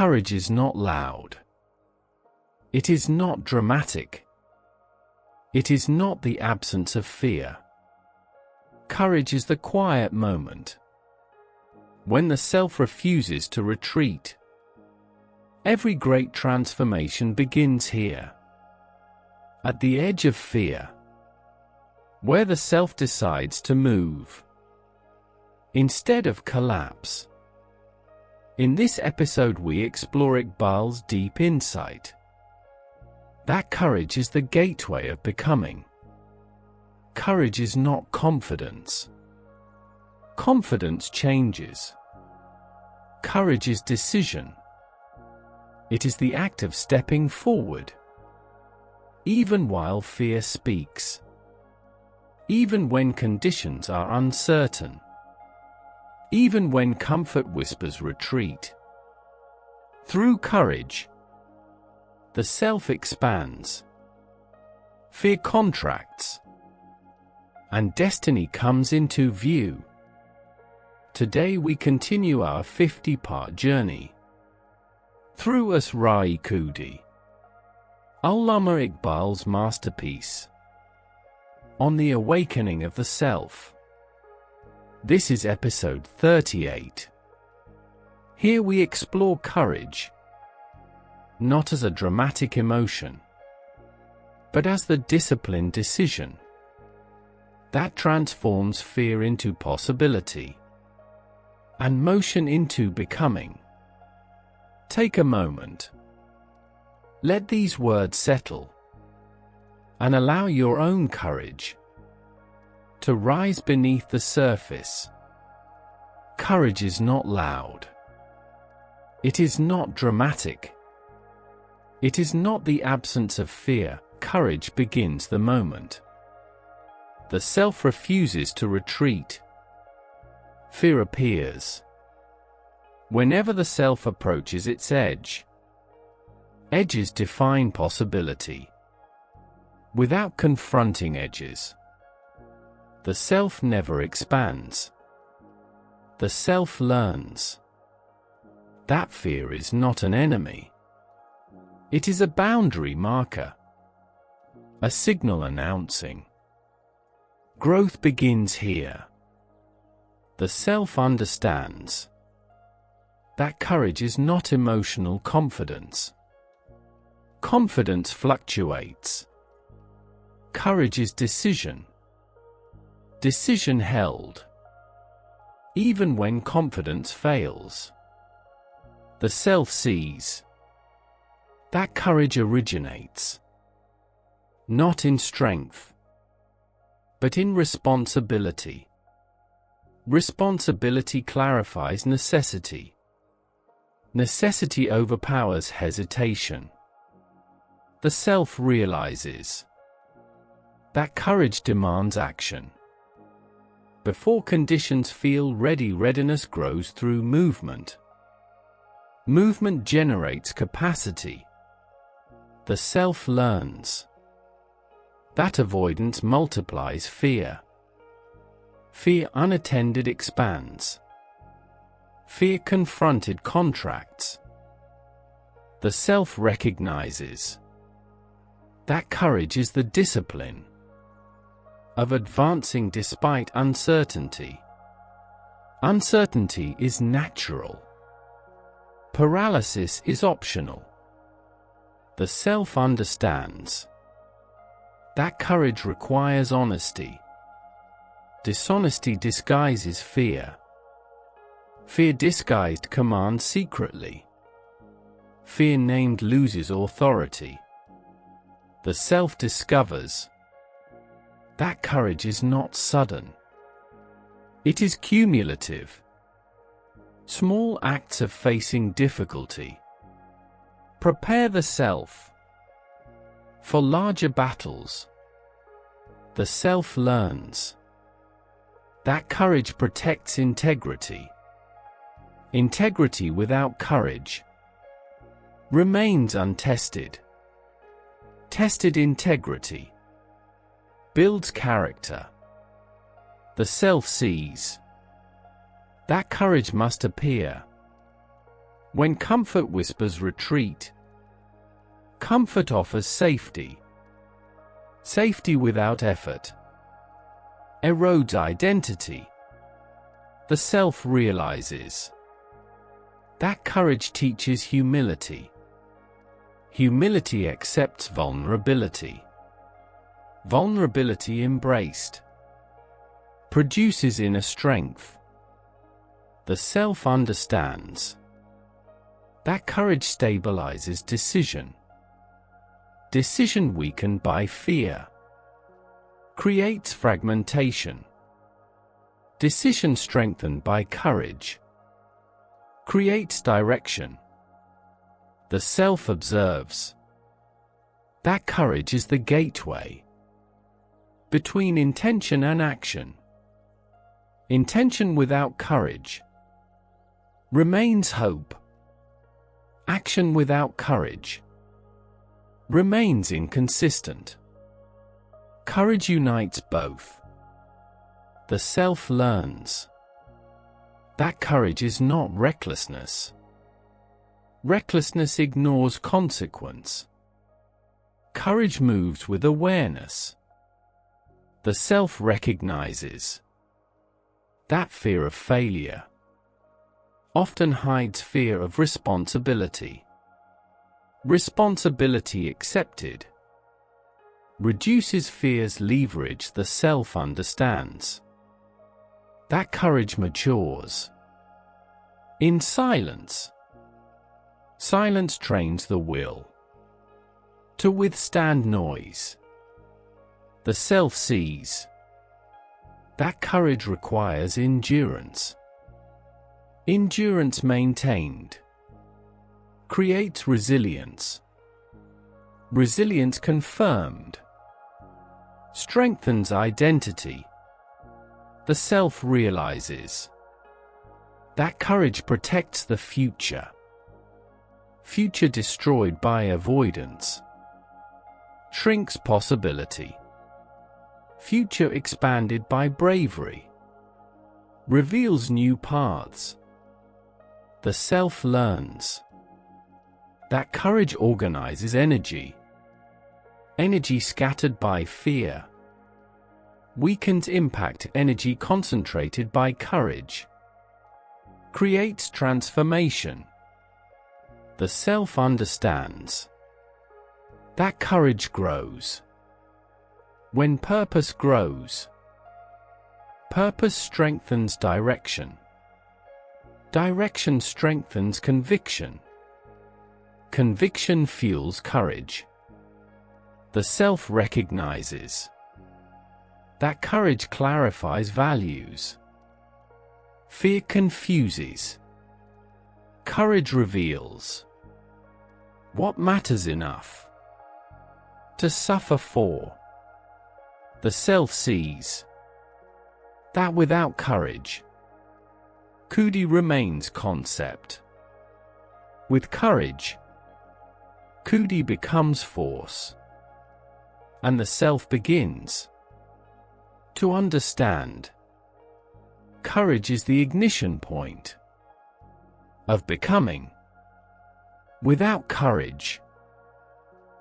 Courage is not loud. It is not dramatic. It is not the absence of fear. Courage is the quiet moment, when the self refuses to retreat. Every great transformation begins here, at the edge of fear, where the self decides to move, instead of collapse. In this episode we explore Iqbal's deep insight that courage is the gateway of becoming. Courage is not confidence. Confidence changes. Courage is decision. It is the act of stepping forward, even while fear speaks, even when conditions are uncertain, even when comfort whispers retreat. Through courage, the self expands, fear contracts, and destiny comes into view. Today we continue our 50-part journey through Khudi, Allama Iqbal's masterpiece, on the awakening of the self. This is episode 38. Here we explore courage, not as a dramatic emotion, but as the disciplined decision that transforms fear into possibility and motion into becoming. Take a moment. Let these words settle, and allow your own courage to rise beneath the surface. Courage is not loud. It is not dramatic. It is not the absence of fear. Courage begins the moment the self refuses to retreat. Fear appears whenever the self approaches its edge. Edges define possibility. Without confronting edges, the self never expands. The self learns that fear is not an enemy. It is a boundary marker, a signal announcing growth begins here. The self understands that courage is not emotional confidence. Confidence fluctuates. Courage is decision. Decision held, even when confidence fails. The self sees that courage originates not in strength, but in responsibility. Responsibility clarifies necessity. Necessity overpowers hesitation. The self realizes that courage demands action. Before conditions feel ready, readiness grows through movement. Movement generates capacity. The self learns that avoidance multiplies fear. Fear unattended expands. Fear confronted contracts. The self recognizes that courage is the discipline of advancing despite uncertainty. Uncertainty is natural. Paralysis is optional. The self understands that courage requires honesty. Dishonesty disguises fear. Fear disguised commands secretly. Fear named loses authority. The self discovers that courage is not sudden. It is cumulative. Small acts of facing difficulty prepare the self for larger battles. The self learns that courage protects integrity. Integrity without courage remains untested. Tested integrity builds character. The self sees that courage must appear When comfort whispers retreat, comfort offers safety. Safety without effort erodes identity. The self realizes that courage teaches humility. Humility accepts vulnerability. Vulnerability embraced produces inner strength. The self understands that courage stabilizes decision. Decision weakened by fear creates fragmentation. Decision strengthened by courage creates direction. The self observes that courage is the gateway between intention and action. Intention without courage remains hope. Action without courage remains inconsistent. Courage unites both. The self learns that courage is not recklessness. Recklessness ignores consequence. Courage moves with awareness. The self recognizes that fear of failure often hides fear of responsibility. Responsibility accepted reduces fear's leverage. The self understands that courage matures in silence. Silence trains the will to withstand noise. The self sees that courage requires endurance. Endurance maintained creates resilience. Resilience confirmed strengthens identity. The self realizes that courage protects the future. Future destroyed by avoidance shrinks possibility. Future expanded by bravery reveals new paths. The self learns that courage organizes energy. Energy scattered by fear weakens impact. Energy concentrated by courage creates transformation. The self understands that courage grows when purpose grows. Purpose strengthens direction. Direction strengthens conviction. Conviction fuels courage. The self recognizes that courage clarifies values. Fear confuses. Courage reveals what matters enough to suffer for. The self sees that without courage, Khudi remains concept. With courage, Khudi becomes force. And the self begins to understand courage is the ignition point of becoming. Without courage,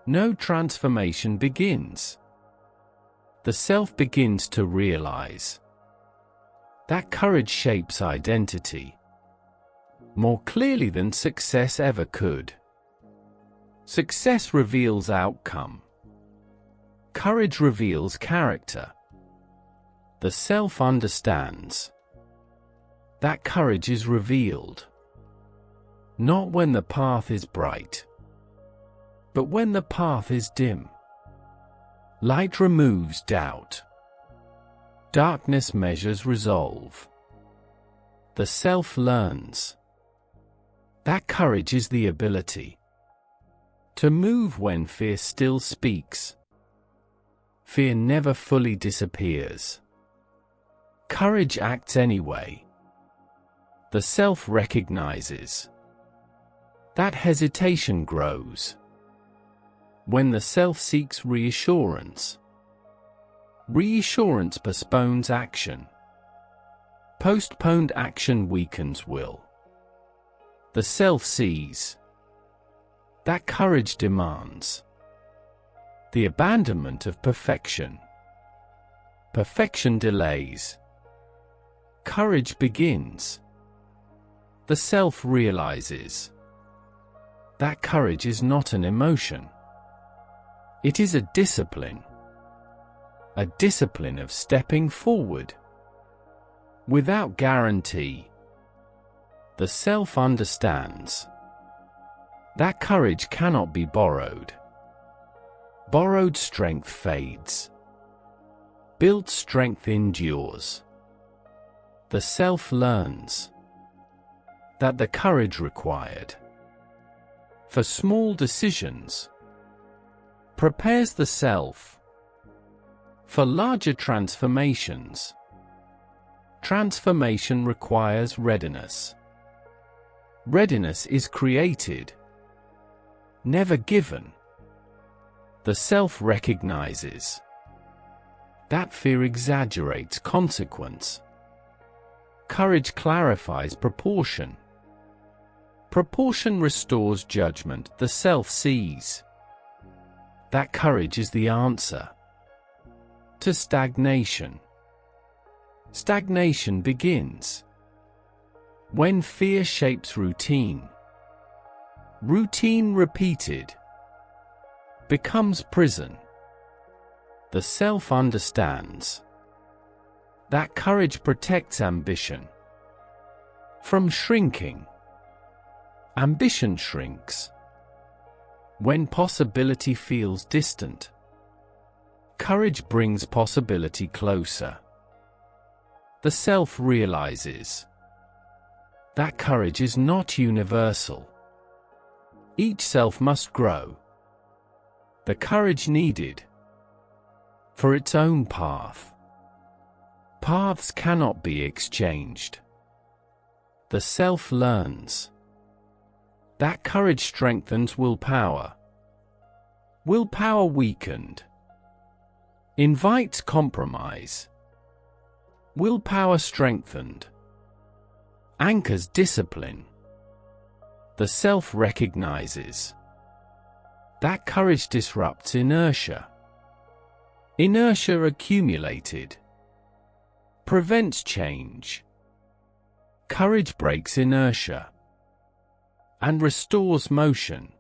no transformation begins. The self begins to realize that courage shapes identity more clearly than success ever could. Success reveals outcome. Courage reveals character. The self understands that courage is revealed not when the path is bright, but when the path is dim. Light removes doubt. Darkness measures resolve. The self learns that courage is the ability to move when fear still speaks. Fear never fully disappears. Courage acts anyway. The self recognizes that hesitation grows when the self seeks reassurance. Reassurance postpones action. Postponed action weakens will. The self sees. That courage demands the abandonment of perfection. Perfection delays. Courage begins. The self realizes. That courage is not an emotion. It is a discipline. A discipline of stepping forward. Without guarantee. The self understands. That courage cannot be borrowed. Borrowed strength fades. Built strength endures. The self learns that the courage required for small decisions prepares the self for larger transformations. Transformation requires readiness. Readiness is created, never given. The self recognizes that fear exaggerates consequence. Courage clarifies proportion. Proportion restores judgment. The self sees. That courage is the answer to stagnation. Stagnation begins when fear shapes routine. Routine repeated becomes prison. The self understands that courage protects ambition from shrinking. Ambition shrinks when possibility feels distant. Courage brings possibility closer. The self realizes that courage is not universal. Each self must grow the courage needed for its own path. Paths cannot be exchanged. The self learns that courage strengthens willpower. Willpower weakened invites compromise. Willpower strengthened anchors discipline. The self recognizes that courage disrupts inertia. Inertia accumulated prevents change. Courage breaks inertia and restores motion.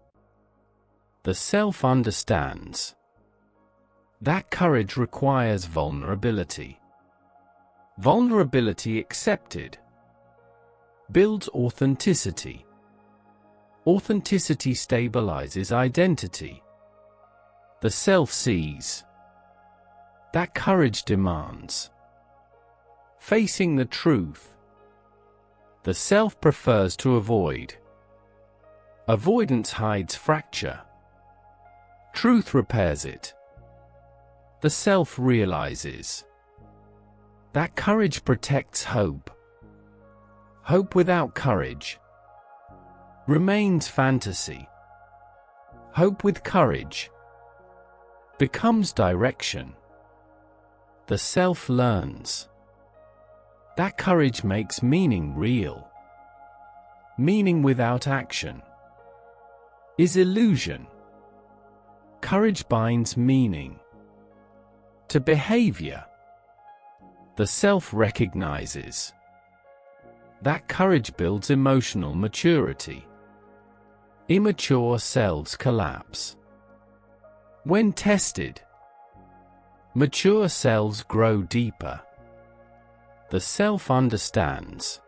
The self understands that courage requires vulnerability. Vulnerability accepted builds authenticity. Authenticity stabilizes identity. The self sees that courage demands facing the truth. The self prefers to avoid. Avoidance hides fracture. Truth repairs it. The self realizes that courage protects hope. Hope without courage remains fantasy. Hope with courage becomes direction. The self learns that courage makes meaning real. Meaning without action is illusion. Courage binds meaning to behavior. The self recognizes that courage builds emotional maturity. Immature selves collapse when tested. Mature selves grow deeper. The self understands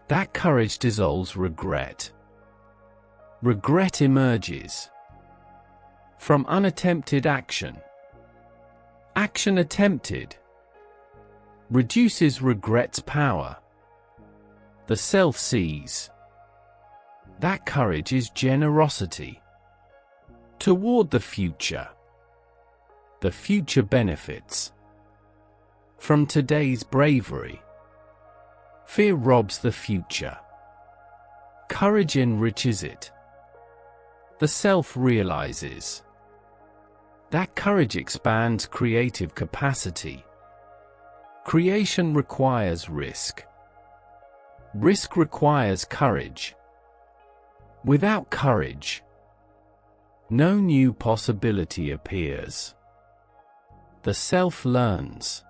that courage dissolves regret. Regret emerges from unattempted action. Action attempted reduces regret's power. The self sees that courage is generosity toward the future. The future benefits from today's bravery. Fear robs the future. Courage enriches it. The self realizes that courage expands creative capacity. Creation requires risk. Risk requires courage. Without courage, no new possibility appears. The self learns.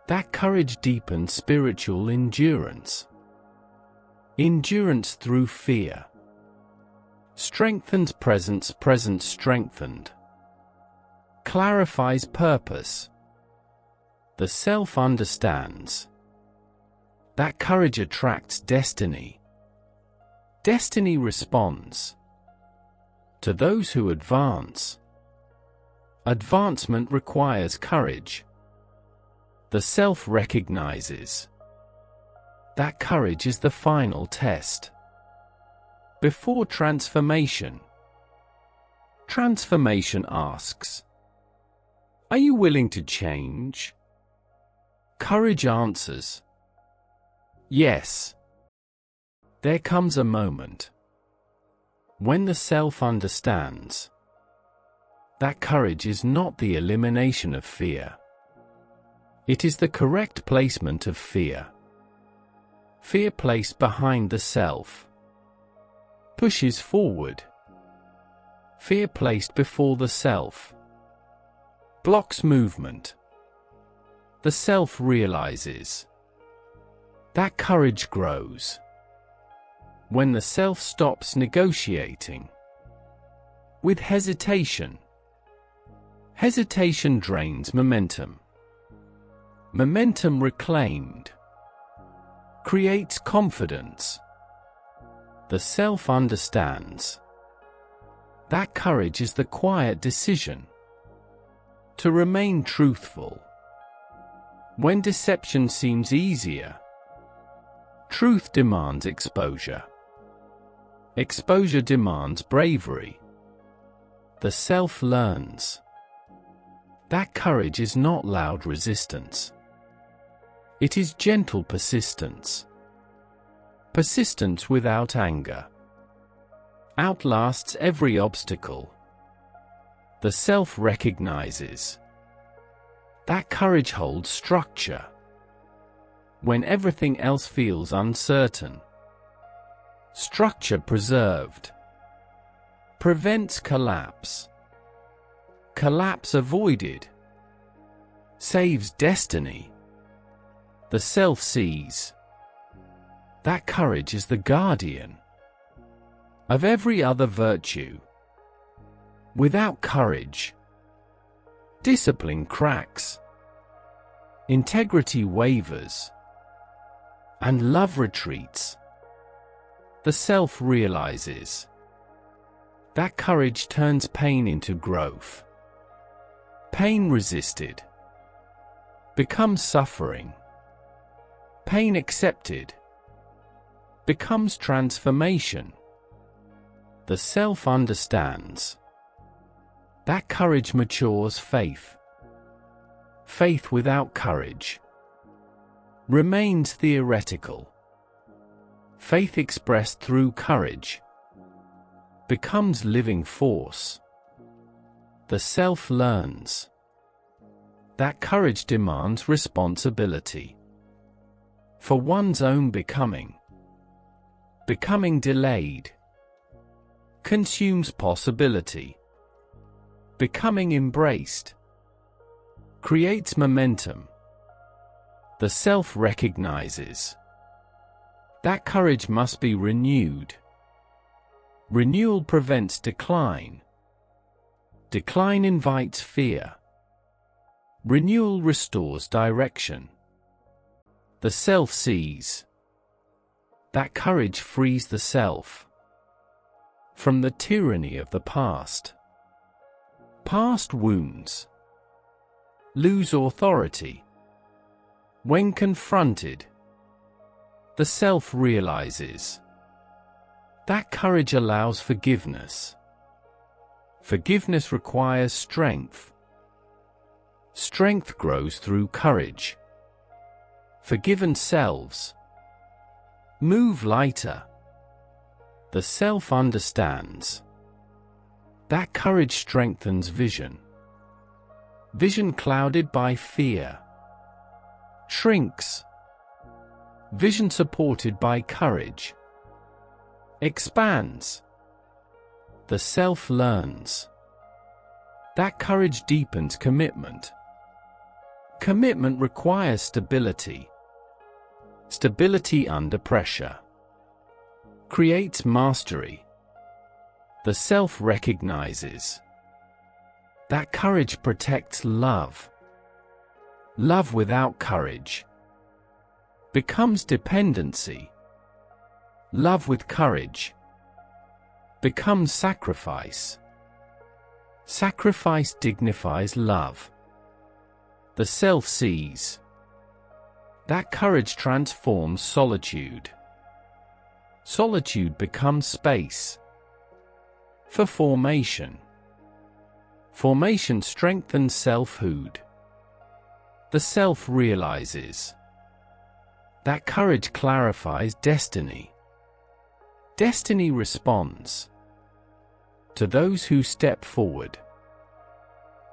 That courage deepens spiritual endurance. Endurance through fear strengthens presence strengthened. Clarifies purpose. The self understands. That courage attracts destiny. Destiny responds to those who advance. Advancement requires courage. The self recognizes. That courage is the final test. Before transformation. Transformation asks, are you willing to change? Courage answers, yes. There comes a moment when the self understands. That courage is not the elimination of fear. It is the correct placement of fear. Fear placed behind the self pushes forward. Fear placed before the self blocks movement. The self realizes. That courage grows when the self stops negotiating with hesitation. Hesitation drains momentum. Momentum reclaimed creates confidence. The self understands. That courage is the quiet decision to remain truthful. When deception seems easier, truth demands exposure. Exposure demands bravery. The self learns. That courage is not loud resistance. It is gentle persistence. Persistence without anger outlasts every obstacle. The self recognizes. That courage holds structure when everything else feels uncertain. Structure preserved prevents collapse. Collapse avoided saves destiny. The self sees. That courage is the guardian of every other virtue. Without courage, discipline cracks, integrity wavers, and love retreats. The self realizes. That courage turns pain into growth. Pain resisted becomes suffering. Pain accepted becomes transformation. The self understands. That courage matures faith. Faith without courage remains theoretical. Faith expressed through courage becomes living force. The self learns. That courage demands responsibility for one's own becoming. Becoming delayed consumes possibility. Becoming embraced creates momentum. The self recognizes. That courage must be renewed. Renewal prevents decline. Decline invites fear. Renewal restores direction. The self sees. That courage frees the self from the tyranny of the past. Past wounds lose authority when confronted. The self realizes. That courage allows forgiveness. Forgiveness requires strength. Strength grows through courage. Forgiven selves move lighter. The self understands. That courage strengthens vision. Vision clouded by fear shrinks. Vision supported by courage expands. The self learns. That courage deepens commitment. Commitment requires stability. Stability under pressure creates mastery. The self recognizes. That courage protects love. Love without courage becomes dependency. Love with courage becomes sacrifice. Sacrifice dignifies love. The self sees. That courage transforms solitude. Solitude becomes space for formation. Formation strengthens selfhood. The self realizes. That courage clarifies destiny. Destiny responds to those who step forward.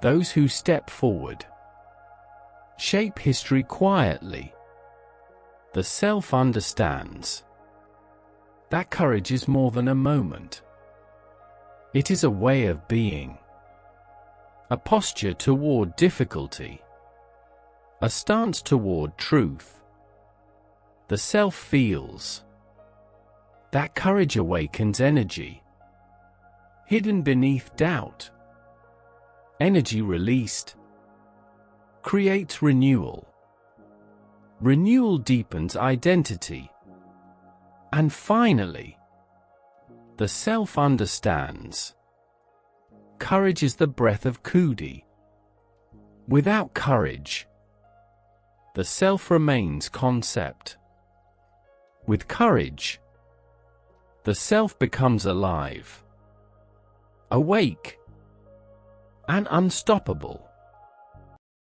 Those who step forward shape history quietly. The self understands. That courage is more than a moment. It is a way of being. A posture toward difficulty. A stance toward truth. The self feels. That courage awakens energy hidden beneath doubt. Energy released creates renewal. Renewal deepens identity. And finally, the self understands. Courage is the breath of Khudi. Without courage, the self remains concept. With courage, the self becomes alive, awake, and unstoppable.